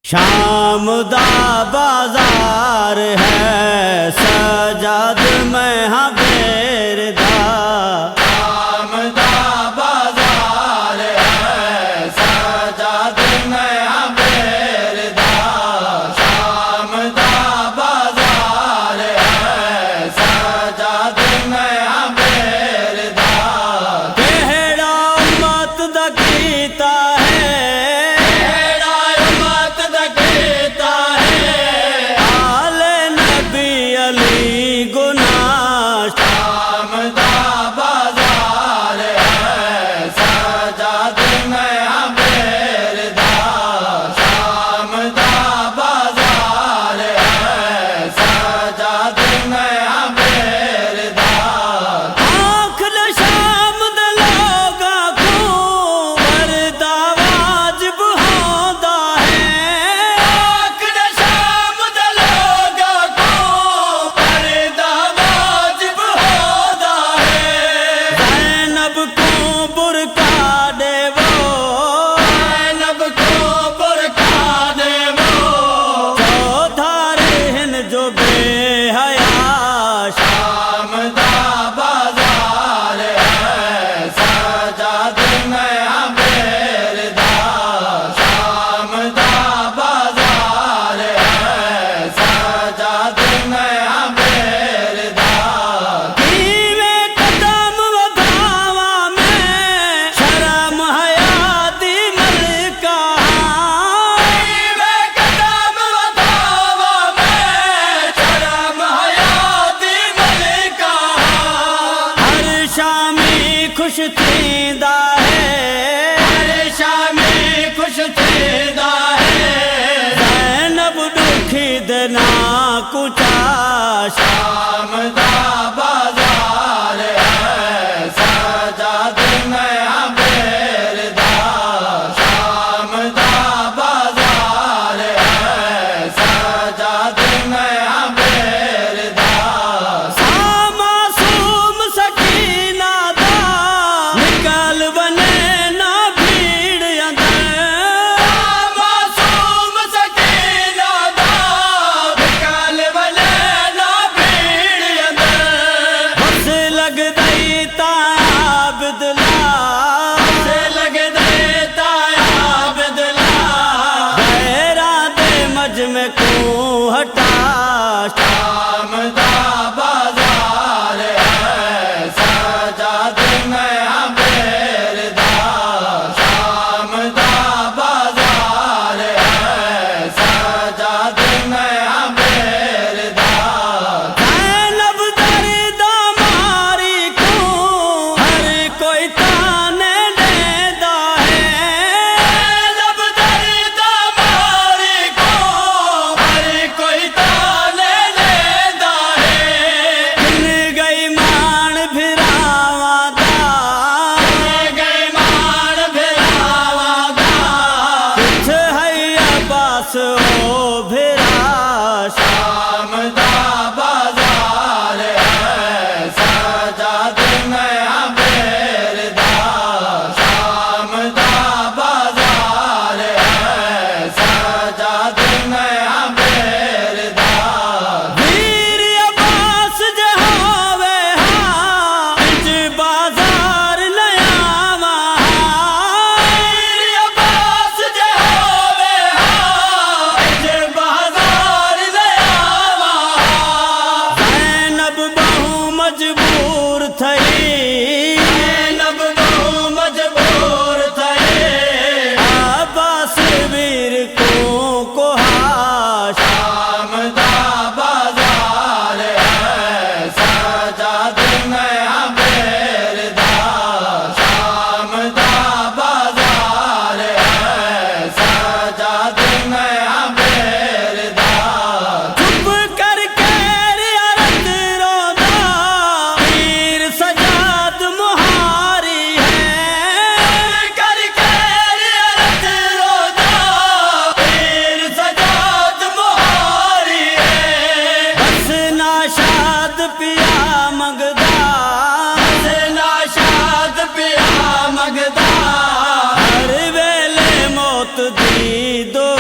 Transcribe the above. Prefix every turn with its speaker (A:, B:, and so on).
A: شام دا بازار ہے سجاد میں ہاں بیردا،
B: شام دا بازار ہے سجاد میں ہاں بیردا، شام دا بازار ہے سجاد میں ہاں بیردا،
A: کہڑا امت دا کیتا ہے خوش تھیندا ہے،
B: ہر شامی خوش تھیندا ہے،
A: زینب دکھی دنا کچا
B: شام دا بازار ہے سجاد میں ہاں بیردا، شام دا بازار ہے سجاد میں ہاں بیردا،
A: معصوم سکینہ دا نکل بنے نا بھیڑ اندر،
B: معصوم سکینہ دا نکل بنے نا بھیڑ اندر،
A: بس لگ دئی تا عبداللہ،
B: بس لگ دئی تا عبداللہ،
A: غیراں دے مجمع کو ہٹا
B: شام دا بازار ہے سجاد میں ہاں بیردا، شام دا بازار ہے سجاد میں ہاں بیردا،
A: زینب دردا ماری کو ہر کوئی تانے لیدا ہے،
B: زینب دردا ماری کو ہر کوئی تانے لیدا ہے،
A: بن گئی مان بھراواں دا،
B: گئی مان بھراواں دا،
A: کچھ ہے عباس ہو بھرا،
B: شام دا بازار ہے سجاد میں ہاں بیردا، شام دا بازار ہے سجاد میں ہاں بیردا،
A: ویر عباس جے ہووے ہاں انج بازار لیاواں،
B: عباس جے ہووے ہاں انج بازار لے آواں،
A: زینب بہو مجبور تھئی،
B: زینب بہو مجبور تھئی،
A: عباس ویر کو ہاش،
B: شام دا بازار ہے سجاد میں ہاں بیردا، شام دا بازار ہے سجاد میں ہاں بیردا،
A: چپ کر کے عرض رودا پیر سجاد مہاری ہے،
B: کر کے عرض رودا پیر سجاد مہاری ہے،
A: بس ناشاد پیا منگدا،
B: ناشاد پیا منگدا،
A: ہر ویلے موت دی دو